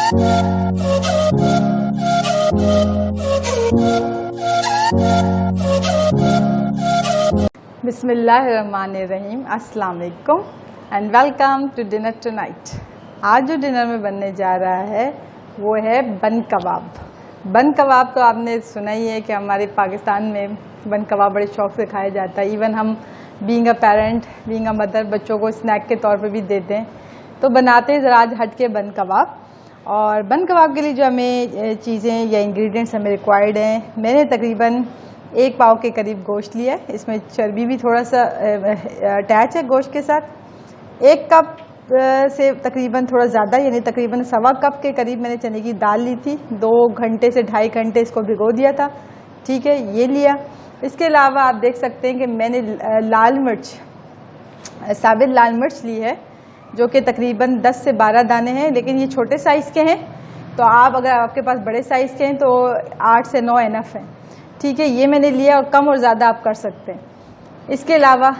बिस्मिल्लाहिर्रहमानिर्रहीम, अस्सलाम वालेकुम and welcome to dinner tonight. आज जो डिनर में बनने जा रहा है वो है बन कबाब। बन कबाब तो आपने सुना ही है कि हमारे पाकिस्तान में बन कबाब बड़े शौक़ से खाया जाता है। इवन हम being a parent, being a mother, बच्चों को स्नैक के तौर पे भी देते हैं। तो बनाते हैं ज़रा आज हट के बन कबाब। और बन कबाब के लिए जो हमें चीज़ें या इंग्रेडिएंट्स हमें रिक्वायर्ड हैं, मैंने तकरीबन 1 पाव के करीब गोश्त लिया है। इसमें चर्बी भी थोड़ा सा अटैच है गोश्त के साथ। 1 कप से तकरीबन थोड़ा ज़्यादा, यानी तकरीबन 1.25 कप के करीब मैंने चने की दाल ली थी। 2 घंटे से 2.5 घंटे इसको भिगो दिया था। ठीक है, ये लिया। इसके अलावा आप देख सकते हैं कि मैंने लाल मिर्च, साबित लाल मिर्च ली है, जो कि तकरीबन 10 से 12 दाने हैं, लेकिन ये छोटे साइज़ के हैं। तो आप अगर आपके पास बड़े साइज़ के हैं तो 8 से 9 इनफ हैं। ठीक है, ये मैंने लिया और कम और ज़्यादा आप कर सकते हैं। इसके अलावा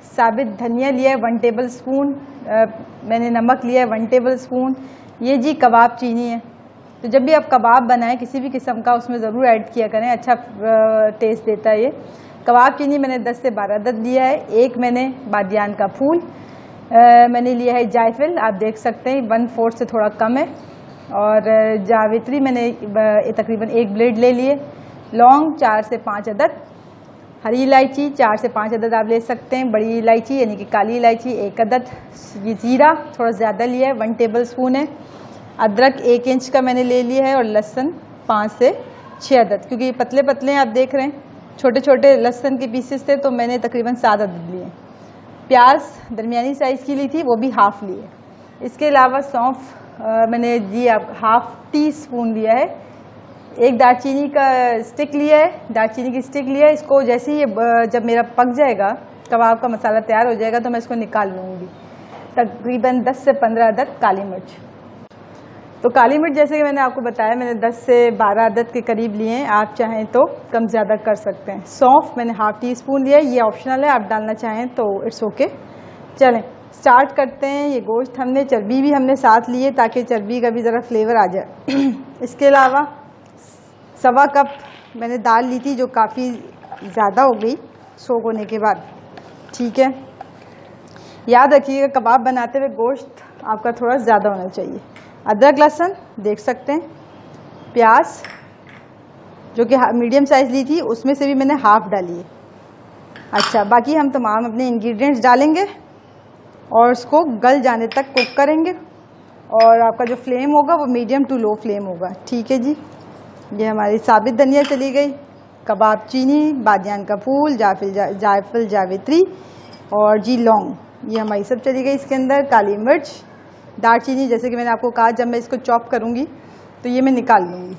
साबित धनिया लिया है 1 टेबल स्पून, मैंने नमक लिया है 1 टेबल स्पून। ये जी कबाब चीनी है। तो जब भी आप कबाब बनाएं किसी भी किस्म का, उसमें ज़रूर ऐड किया करें, अच्छा टेस्ट देता है ये। कबाब चीनी मैंने 10 से 12 अदद लिया है। 1 मैंने बादियान का फूल मैंने लिया है। जायफल आप देख सकते हैं 1/4 से थोड़ा कम है। और जावित्री मैंने तकरीबन 1 ब्लेड ले लिए। लौंग 4 से 5 अदद। हरी इलायची 4 से 5 अदद आप ले सकते हैं। बड़ी इलायची यानी कि काली इलायची 1 अदद। ये ज़ीरा थोड़ा ज़्यादा लिया है, 1 टेबल स्पून है। अदरक 1 इंच का मैंने ले लिया है। और लहसुन 5 से 6 अदद, क्योंकि ये पतले पतले हैं आप देख रहे हैं, छोटे छोटे लहसुन के पीसेस थे, तो मैंने तकरीबन 7 अदद लिए। प्याज दरमियानी साइज़ की ली थी, वो भी हाफ़ लिए। इसके अलावा सौंफ मैंने जी आप 1/2 टी स्पून लिया है। 1 दालचीनी का स्टिक लिया है, दालचीनी की स्टिक लिया है। इसको जैसे ही जब मेरा पक जाएगा, कबाब का मसाला तैयार हो जाएगा, तो मैं इसको निकाल लूँगी। तकरीबन 10 से 15 अदद काली मिर्च। तो काली मिर्च जैसे कि मैंने आपको बताया, मैंने 10 से 12 अदद के करीब लिए हैं। आप चाहें तो कम ज़्यादा कर सकते हैं। सौंफ मैंने 1/2 टी स्पून लिया है, ये ऑप्शनल है, आप डालना चाहें तो इट्स ओके। चलें स्टार्ट करते हैं। ये गोश्त हमने, चर्बी भी हमने साथ ली है ताकि चर्बी का भी ज़रा फ्लेवर आ जाए। इसके अलावा 1.25 कप मैंने दाल ली थी, जो काफ़ी ज़्यादा हो गई सोख होने के बाद। ठीक है, याद रखिएगा कबाब बनाते हुए गोश्त आपका थोड़ा ज़्यादा होना चाहिए। अदरक लहसुन देख सकते हैं। प्याज जो कि मीडियम साइज़ ली थी, उसमें से भी मैंने हाफ़ डाली है। अच्छा, बाकी हम तमाम अपने इंग्रेडिएंट्स डालेंगे और उसको गल जाने तक कुक करेंगे। और आपका जो फ्लेम होगा वो मीडियम टू लो फ्लेम होगा। ठीक है जी। ये हमारी साबित धनिया चली गई, कबाब चीनी, बादियान का फूल, जायफल, जावित्री और जी लौंग, ये हमारी सब चली गई इसके अंदर। काली मिर्च, दालचीनी, जैसे कि मैंने आपको कहा जब मैं इसको चॉप करूँगी तो ये मैं निकाल लूँगी।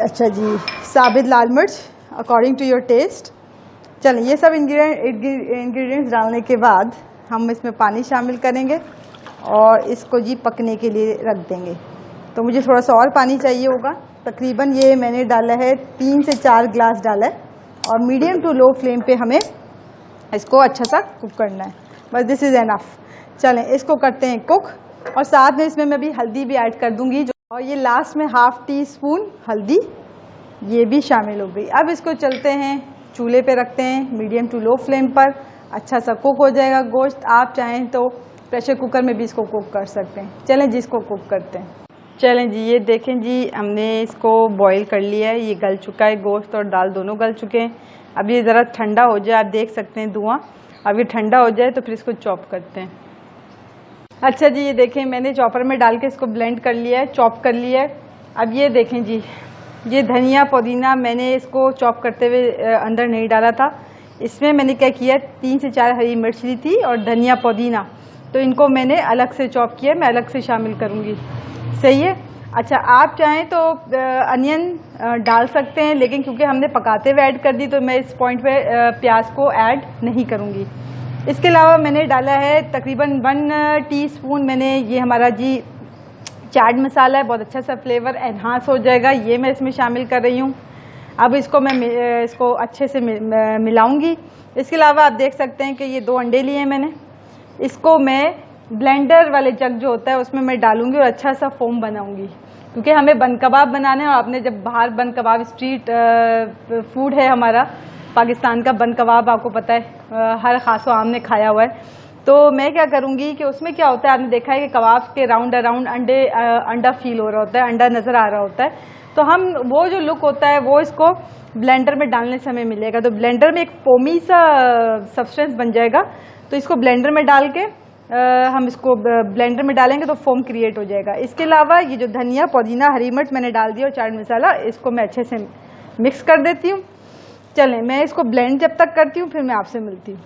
अच्छा जी, साबित लाल मिर्च अकॉर्डिंग टू योर टेस्ट। चलें, ये सब इंग्रेडिएंट्स डालने के बाद हम इसमें पानी शामिल करेंगे और इसको जी पकने के लिए रख देंगे। तो मुझे थोड़ा सा और पानी चाहिए होगा। तकरीबन ये मैंने डाला है 3 से 4 ग्लास डाला है। और मीडियम टू लो फ्लेम पे हमें इसको अच्छा सा कुक करना है। बस दिस इज़ एनफ। चलें इसको करते हैं कुक। और साथ में इसमें मैं भी हल्दी भी ऐड कर दूंगी, और ये लास्ट में 1/2 टी स्पून हल्दी ये भी शामिल हो गई। अब इसको चलते हैं, चूल्हे पे रखते हैं मीडियम टू लो फ्लेम पर। अच्छा सा कुक हो जाएगा गोश्त। आप चाहें तो प्रेशर कुकर में भी इसको कुक कर सकते हैं। चलें जी इसको कुक करते हैं। चलें जी, ये देखें जी, हमने इसको बॉईल कर लिया है। ये गल चुका है, गोश्त और दाल दोनों गल चुके हैं। अब ये ज़रा ठंडा हो जाए, आप देख सकते हैं धुआं। अब ये ठंडा हो जाए तो फिर इसको चॉप करते हैं। अच्छा जी, ये देखें मैंने चॉपर में डाल के इसको ब्लेंड कर लिया है, चॉप कर लिया है। अब ये देखें जी, ये धनिया पुदीना मैंने इसको चॉप करते हुए अंदर नहीं डाला था। इसमें मैंने क्या किया, 3 से 4 हरी मिर्च ली थी और धनिया पुदीना, तो इनको मैंने अलग से चॉप किया, मैं अलग से शामिल करूँगी। सही है। अच्छा, आप चाहें तो अनियन डाल सकते हैं, लेकिन क्योंकि हमने पकाते हुए ऐड कर दी तो मैं इस पॉइंट पे प्याज को ऐड नहीं करूँगी। इसके अलावा मैंने डाला है तकरीबन 1 टीस्पून, मैंने ये हमारा जी चाट मसाला है, बहुत अच्छा सा फ्लेवर एनहांस हो जाएगा, ये मैं इसमें शामिल कर रही हूँ। अब इसको मैं इसको अच्छे से मिलाऊंगी। इसके अलावा आप देख सकते हैं कि ये 2 अंडे लिए हैं मैंने, इसको मैं ब्लेंडर वाले जग जो होता है उसमें मैं डालूंगी और अच्छा सा फोम बनाऊंगी, क्योंकि हमें बन कबाब बनाने हैं। और आपने जब बाहर बन कबाब स्ट्रीट फूड है हमारा पाकिस्तान का, बन कबाब आपको पता है हर खासो आम ने खाया हुआ है। तो मैं क्या करूंगी कि उसमें क्या होता है, आपने देखा है कि कबाब के राउंड अराउंड अंडा फील हो रहा होता है, अंडा नज़र आ रहा होता है। तो हम वो जो लुक होता है वो इसको ब्लेंडर में डालने से हमें मिलेगा। तो ब्लेंडर में एक फोमी सा सब्सटेंस बन जाएगा, तो इसको ब्लेंडर में डाल के हम इसको ब्लेंडर में डालेंगे तो फोम क्रिएट हो जाएगा। इसके अलावा ये जो धनिया, पुदीना, हरी मिर्च मैंने डाल दिया और चाट मसाला, इसको मैं अच्छे से मिक्स कर देती हूँ। चलें, मैं इसको ब्लेंड जब तक करती हूँ फिर मैं आपसे मिलती हूँ।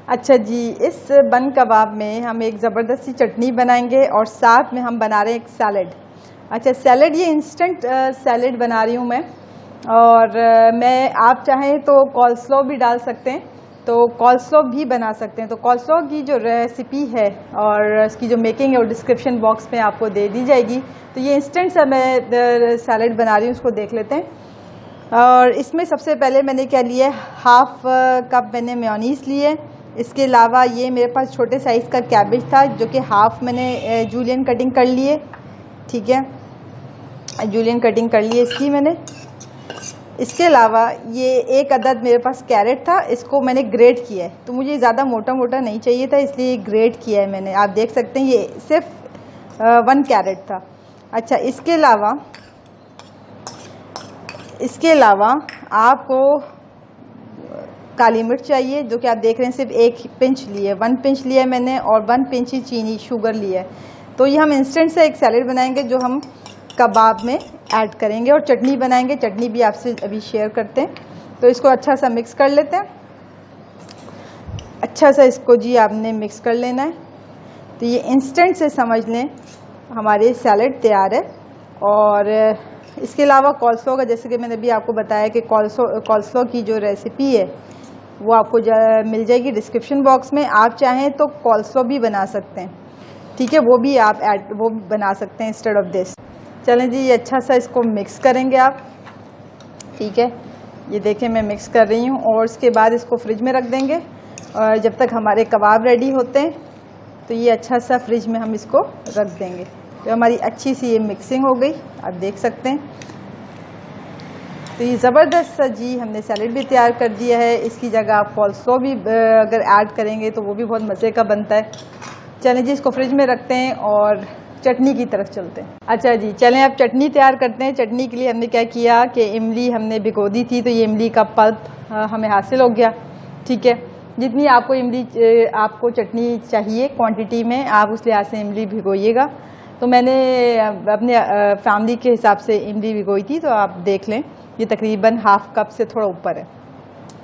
अच्छा जी, इस बन कबाब में हम एक ज़बरदस्ती चटनी बनाएंगे और साथ में हम बना रहे हैं एक सैलड। अच्छा, सैलड ये इंस्टेंट सैलड बना रही हूँ मैं, और मैं आप चाहें तो कॉलस्लो भी डाल सकते हैं, तो कॉलस्लो भी बना सकते हैं। तो कॉलस्लो की जो रेसिपी है और इसकी जो मेकिंग है वो डिस्क्रिप्शन बॉक्स में आपको दे दी जाएगी। तो ये इंस्टेंट सा मैं सैलड बना रही हूँ, उसको देख लेते हैं। और इसमें सबसे पहले मैंने क्या लिया है, हाफ कप मैंने मेयोनीज़ लिए। इसके अलावा ये मेरे पास छोटे साइज़ का कैबेज था जो कि हाफ मैंने जूलियन कटिंग कर लिए, ठीक है, जूलियन कटिंग कर लिए इसकी मैंने। इसके अलावा ये एक अदद मेरे पास कैरेट था, इसको मैंने ग्रेट किया है। तो मुझे ज़्यादा मोटा मोटा नहीं चाहिए था, इसलिए ग्रेट किया है मैंने। आप देख सकते हैं ये सिर्फ 1 कैरेट था। अच्छा, इसके अलावा आपको काली मिर्च चाहिए, जो कि आप देख रहे हैं सिर्फ 1 पिंच लिए, 1 पिंच लिया है मैंने, और 1 पिंच ही चीनी शुगर लिया है। तो ये हम इंस्टेंट से एक सैलेड बनाएंगे जो हम कबाब में ऐड करेंगे, और चटनी बनाएंगे। चटनी भी आपसे अभी शेयर करते हैं। तो इसको अच्छा सा मिक्स कर लेते हैं। अच्छा सा इसको जी आपने मिक्स कर लेना है। तो ये इंस्टेंट से समझ लें हमारे सैलेड तैयार है। और इसके अलावा कॉलस्लो का, जैसे कि मैंने अभी आपको बताया कि कॉलस्लो की जो रेसिपी है वो आपको मिल जाएगी डिस्क्रिप्शन बॉक्स में। आप चाहें तो कॉलस्लो भी बना सकते हैं, ठीक है, वो भी आप वो भी बना सकते हैं इंस्टेड ऑफ दिस। चलें जी, ये अच्छा सा इसको मिक्स करेंगे आप, ठीक है। ये देखें मैं मिक्स कर रही हूँ, और इसके बाद इसको फ्रिज में रख देंगे। और जब तक हमारे कबाब रेडी होते हैं तो ये अच्छा सा फ्रिज में हम इसको रख देंगे। तो हमारी अच्छी सी ये मिक्सिंग हो गई, आप देख सकते हैं। तो ये ज़बरदस्त सा जी हमने सैलेड भी तैयार कर दिया है। इसकी जगह आप कॉलस्लो भी अगर ऐड करेंगे तो वो भी बहुत मज़े का बनता है। चलें जी, इसको फ्रिज में रखते हैं और चटनी की तरफ चलते हैं। अच्छा जी, चलें अब चटनी तैयार करते हैं। चटनी के लिए हमने क्या किया कि इमली हमने भिगो दी थी, तो ये इमली का पल्प हमें हासिल हो गया, ठीक है। जितनी आपको चटनी चाहिए क्वांटिटी में, आप उस लिहाज से इमली भिगोइएगा। तो मैंने अपने फैमिली के हिसाब से इमली भिगोई थी, तो आप देख लें ये तकरीबन हाफ कप से थोड़ा ऊपर है।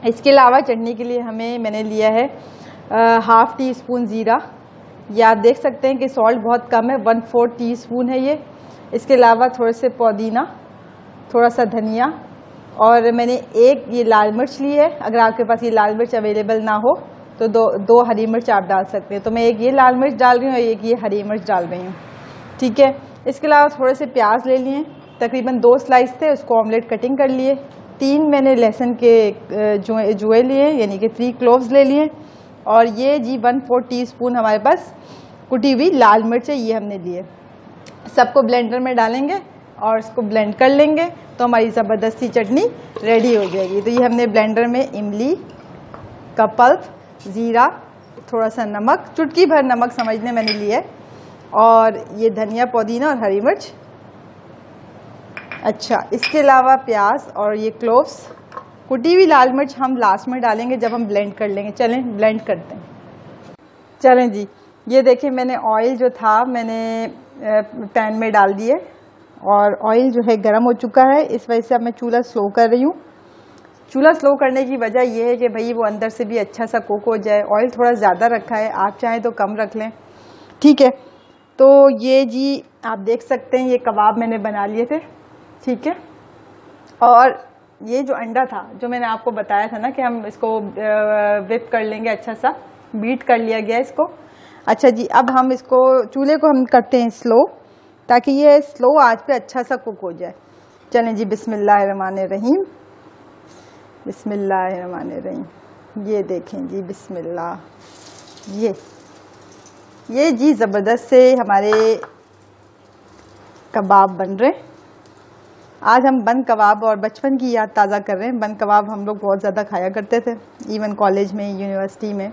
इसके अलावा चटनी के लिए मैंने लिया है हाफ़ टी स्पून ज़ीरा। ये आप देख सकते हैं कि सॉल्ट बहुत कम है, 1/4 टीस्पून है ये। इसके अलावा थोड़े से पुदीना, थोड़ा सा धनिया, और मैंने एक ये लाल मिर्च ली है। अगर आपके पास ये लाल मिर्च अवेलेबल ना हो तो दो हरी मिर्च आप डाल सकते हैं। तो मैं एक ये लाल मिर्च डाल रही हूँ और एक ये हरी मिर्च डाल रही हूँ, ठीक है। इसके अलावा थोड़े से प्याज ले लिए, तकरीबन 2 स्लाइस थे, उसको ऑमलेट कटिंग कर लिए। 3 मैंने लहसुन के जुए लिए, यानी कि 3 क्लोव्स ले लिए। और ये जी 1/4 टीस्पून हमारे पास कुटी हुई लाल मिर्च है, ये हमने लिए। सबको ब्लेंडर में डालेंगे और इसको ब्लेंड कर लेंगे, तो हमारी ज़बरदस्ती चटनी रेडी हो जाएगी। तो ये हमने ब्लेंडर में इमली का पल्प, ज़ीरा, थोड़ा सा नमक, चुटकी भर नमक समझने मैंने लिया है, और ये धनिया, पुदीना और हरी मिर्च। अच्छा, इसके अलावा प्याज और ये क्लोव्स, कुटी हुई लाल मिर्च हम लास्ट में डालेंगे जब हम ब्लेंड कर लेंगे। चलें ब्लेंड करते हैं। चलें जी, ये देखें मैंने ऑयल जो था मैंने पैन में डाल दिए, और ऑयल जो है गर्म हो चुका है। इस वजह से अब मैं चूल्हा स्लो कर रही हूँ। चूल्हा स्लो करने की वजह यह है कि भाई वो अंदर से भी अच्छा सा कुक हो जाए। ऑयल थोड़ा ज़्यादा रखा है, आप चाहें तो कम रख लें, ठीक है। तो ये जी आप देख सकते हैं ये कबाब मैंने बना लिए थे, ठीक है। और ये जो अंडा था जो मैंने आपको बताया था ना कि हम इसको विप कर लेंगे, अच्छा सा बीट कर लिया गया इसको। अच्छा जी, अब हम इसको चूल्हे को हम करते हैं स्लो, ताकि ये स्लो आंच पे अच्छा सा कुक हो जाए। चलें जी, बिस्मिल्लाहिर्रहमानिर्रहीम, बिस्मिल्लाहिर्रहमानिर्रहीम। ये देखें जी, बिस्मिल्लाह। ये जी ज़बरदस्त से हमारे कबाब बन रहे। आज हम बन कबाब और बचपन की याद ताज़ा कर रहे हैं। बन कबाब हम लोग बहुत ज़्यादा खाया करते थे, इवन कॉलेज में, यूनिवर्सिटी में।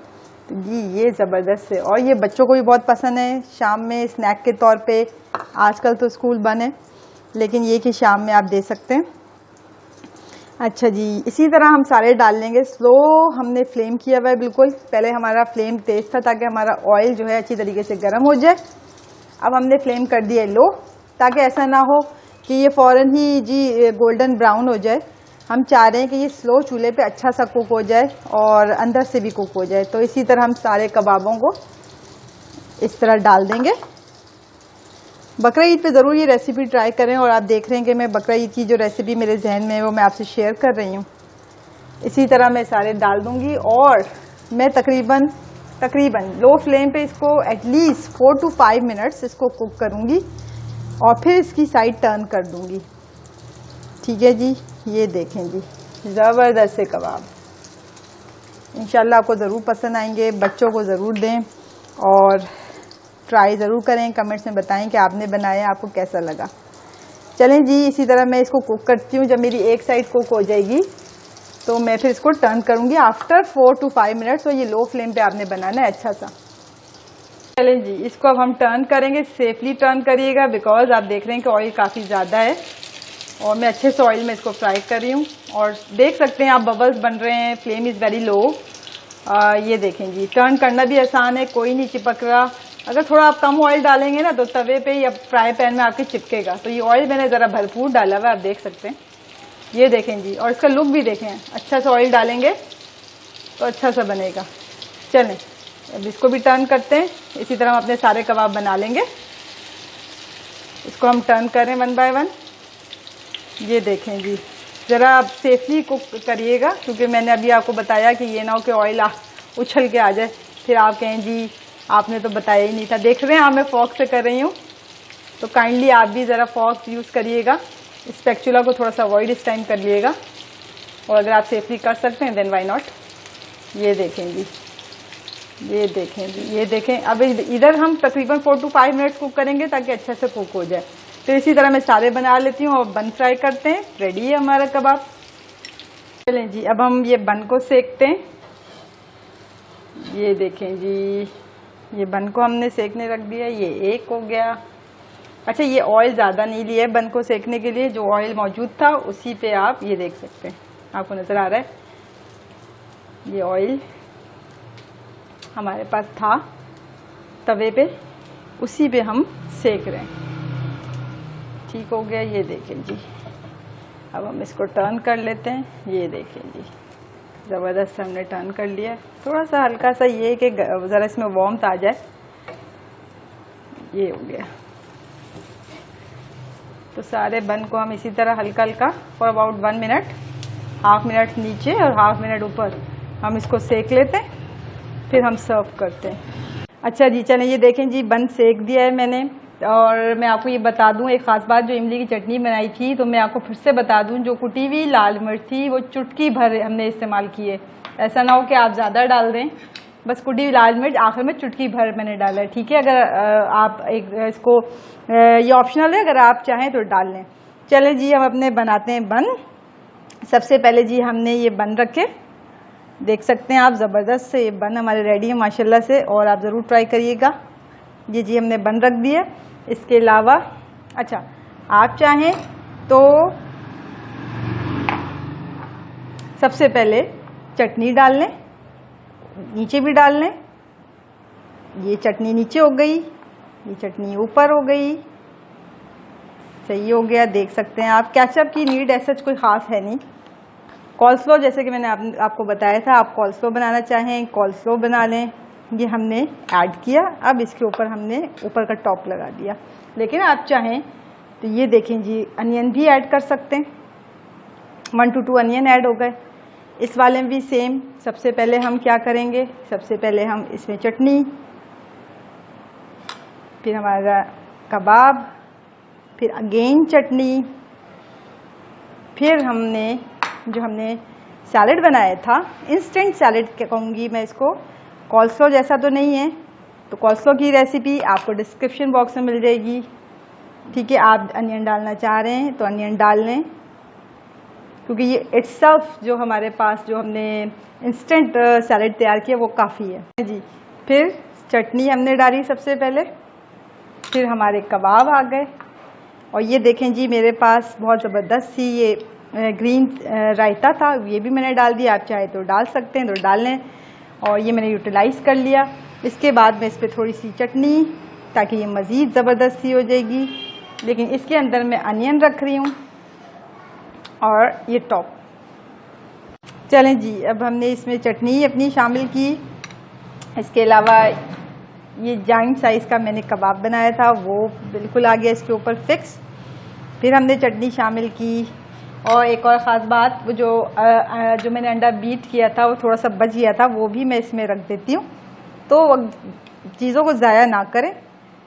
तो जी ये ज़बरदस्त से, और ये बच्चों को भी बहुत पसंद है शाम में स्नैक के तौर पे। आजकल तो स्कूल बंद है, लेकिन ये कि शाम में आप दे सकते हैं। अच्छा जी, इसी तरह हम सारे डाल लेंगे। स्लो हमने फ्लेम किया हुआ है बिल्कुल। पहले हमारा फ्लेम तेज़ था ताकि हमारा ऑयल जो है अच्छी तरीके से गर्म हो जाए। अब हमने फ्लेम कर दिया है लो, ताकि ऐसा ना हो कि ये फ़ौरन ही जी गोल्डन ब्राउन हो जाए। हम चाह रहे हैं कि ये स्लो चूल्हे पे अच्छा सा कुक हो जाए और अंदर से भी कुक हो जाए। तो इसी तरह हम सारे कबाबों को इस तरह डाल देंगे। बकरा ईद पे ज़रूर ये रेसिपी ट्राई करें। और आप देख रहे हैं कि मैं बकरा ईद की जो रेसिपी मेरे जहन में है वो मैं आपसे शेयर कर रही हूँ। इसी तरह मैं सारे डाल दूँगी और मैं तकरीबन लो फ्लेम पे इसको एटलीस्ट 4 to 5 मिनट्स इसको कुक करूँगी और फिर इसकी साइड टर्न कर दूँगी। ठीक है जी, ये देखें जी ज़बरदस्त से कबाब। इंशाल्लाह आपको ज़रूर पसंद आएंगे, बच्चों को ज़रूर दें और ट्राई ज़रूर करें। कमेंट्स में बताएं कि आपने बनाया आपको कैसा लगा। चलें जी, इसी तरह मैं इसको कुक करती हूँ। जब मेरी एक साइड कुक हो जाएगी तो मैं फिर इसको टर्न करूँगी आफ्टर 4 to 5 मिनट्स। और ये लो फ्लेम पे आपने बनाना है अच्छा सा। चलें जी, इसको अब हम टर्न करेंगे। सेफली टर्न करिएगा बिकॉज आप देख रहे हैं कि ऑयल काफ़ी ज़्यादा है और मैं अच्छे से ऑयल में इसको फ्राई कर रही हूँ। और देख सकते हैं आप बबल्स बन रहे हैं, फ्लेम इज़ वेरी लो। ये देखें जी, टर्न करना भी आसान है, कोई नहीं चिपक रहा। अगर थोड़ा आप कम ऑयल डालेंगे ना तो तवे पे या फ्राई पैन में आपके चिपकेगा। तो ये ऑयल मैंने ज़रा भरपूर डाला हुआ है, आप देख सकते हैं। ये देखें जी, और इसका लुक भी देखें। अच्छा सा ऑयल डालेंगे तो अच्छा सा बनेगा। चलें अब इसको भी टर्न करते हैं। इसी तरह हम अपने सारे कबाब बना लेंगे। इसको हम टर्न करें 1 by 1। ये देखें जी, ज़रा आप सेफली कुक करिएगा क्योंकि मैंने अभी आपको बताया कि ये ना हो कि ऑयल उछल के आ जाए, फिर आप कहें जी आपने तो बताया ही नहीं था। देख रहे हैं हाँ, मैं फॉक से कर रही हूँ, तो काइंडली आप भी ज़रा फॉक यूज़ करिएगा। स्पैचुला को थोड़ा सा अवॉइड इस टाइम कर लिएगा। और अगर आप सेफली कर सकते हैं देन वाई नॉट। ये देखें जी, ये देखें जी, ये देखें। अब इधर हम तकरीबन 4 to 5 मिनट्स कुक करेंगे ताकि अच्छे से कुक हो जाए। तो इसी तरह मैं सारे बना लेती हूँ और बन फ्राई करते हैं। रेडी है हमारा कबाब। चलें जी, अब हम ये बन को सेकते हैं। ये देखें जी, ये बन को हमने सेकने रख दिया। ये एक हो गया। अच्छा, ये ऑयल ज़्यादा नहीं लिया है बन को सेकने के लिए, जो ऑयल मौजूद था उसी पे आप ये देख सकते हैं, आपको नज़र आ रहा है। ये ऑयल हमारे पास था तवे पे, उसी पे हम सेक रहे हैं। ठीक हो गया, ये देखें जी। अब हम इसको टर्न कर लेते हैं। ये देखें जी, ज़बरदस्त हमने टर्न कर लिया। थोड़ा सा हल्का सा ये कि ज़रा इसमें वार्मथ आ जाए। ये हो गया। तो सारे बन को हम इसी तरह हल्का हल्का for about 1 minute, half minute नीचे और हाफ मिनट ऊपर हम इसको सेक लेते हैं, फिर हम सर्व करते हैं। अच्छा जी, चलें ये देखें जी, बन सेक दिया है मैंने। और मैं आपको ये बता दूं एक ख़ास बात, जो इमली की चटनी बनाई थी तो मैं आपको फिर से बता दूं, जो कुटी हुई लाल मिर्च थी वो चुटकी भर हमने इस्तेमाल की है। ऐसा ना हो कि आप ज़्यादा डाल दें, बस कुटी हुई लाल मिर्च आखिर में चुटकी भर मैंने डाला है। ठीक है, अगर आप इसको ये ऑप्शनल है, अगर आप चाहें तो डाल लें। चलें जी, हम अपने बनाते हैं बन। सबसे पहले जी हमने ये बन रखे, देख सकते हैं आप, ज़बरदस्त से ये बन हमारे रेडी है माशाल्लाह से, और आप ज़रूर ट्राई करिएगा। ये जी हमने बन रख दिया। इसके अलावा अच्छा, आप चाहें तो सबसे पहले चटनी डाल लें, नीचे भी डाल लें। ये चटनी नीचे हो गई, ये चटनी ऊपर हो गई। सही हो गया, देख सकते हैं आप। केचप की नीड ऐसा कोई ख़ास है नहीं। कॉल्स्लो जैसे कि मैंने आपको बताया था, आप कॉल्स्लो बनाना चाहें कॉल्स्लो बना लें। ये हमने ऐड किया। अब इसके ऊपर हमने ऊपर का टॉप लगा दिया। लेकिन आप चाहें तो ये देखें जी, अनियन भी ऐड कर सकते हैं। 1 to 2 अनियन ऐड हो गए। इस वाले में भी सेम। सबसे पहले हम क्या करेंगे, सबसे पहले हम इसमें चटनी, फिर हमारा कबाब, फिर अगेन चटनी, फिर हमने सैलेड बनाया था, इंस्टेंट सैलेड कहूँगी मैं इसको। कॉल्स्लो जैसा तो नहीं है, तो कॉल्स्लो की रेसिपी आपको डिस्क्रिप्शन बॉक्स में मिल जाएगी। ठीक है, आप अनियन डालना चाह रहे हैं तो अनियन डाल लें, क्योंकि ये इट्सल्फ जो हमारे पास जो हमने इंस्टेंट सैलेड तैयार किया वो काफ़ी है जी। फिर चटनी हमने डाली सबसे पहले, फिर हमारे कबाब आ गए। और ये देखें जी, मेरे पास बहुत ज़बरदस्त सी ये ग्रीन रायता था, ये भी मैंने डाल दिया। आप चाहे तो डाल सकते हैं तो डाल लें। और ये मैंने यूटिलाइज़ कर लिया। इसके बाद मैं इस पर थोड़ी सी चटनी, ताकि ये मज़ीद ज़बरदस्त सी हो जाएगी। लेकिन इसके अंदर मैं अनियन रख रही हूँ और ये टॉप। चलें जी, अब हमने इसमें चटनी अपनी शामिल की। इसके अलावा ये जाइंट साइज़ का मैंने कबाब बनाया था, वो बिल्कुल आ गया इसके ऊपर फिक्स। फिर हमने चटनी शामिल की। और एक और ख़ास बात, वो जो मैंने अंडा बीट किया था वो थोड़ा सा बच गया था, वो भी मैं इसमें रख देती हूँ। तो चीज़ों को ज़ाया ना करें,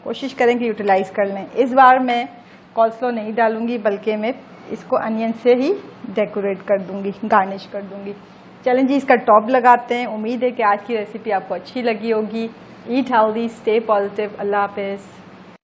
कोशिश करें कि यूटिलाइज़ कर लें। इस बार मैं कॉल्स्लो नहीं डालूँगी, बल्कि मैं इसको अनियन से ही डेकोरेट कर दूँगी, गार्निश कर दूँगी। चलें जी, इसका टॉप लगाते हैं। उम्मीद है कि आज की रेसिपी आपको अच्छी लगी होगी। Eat healthy, stay positive. अल्लाह हाफ़िज़।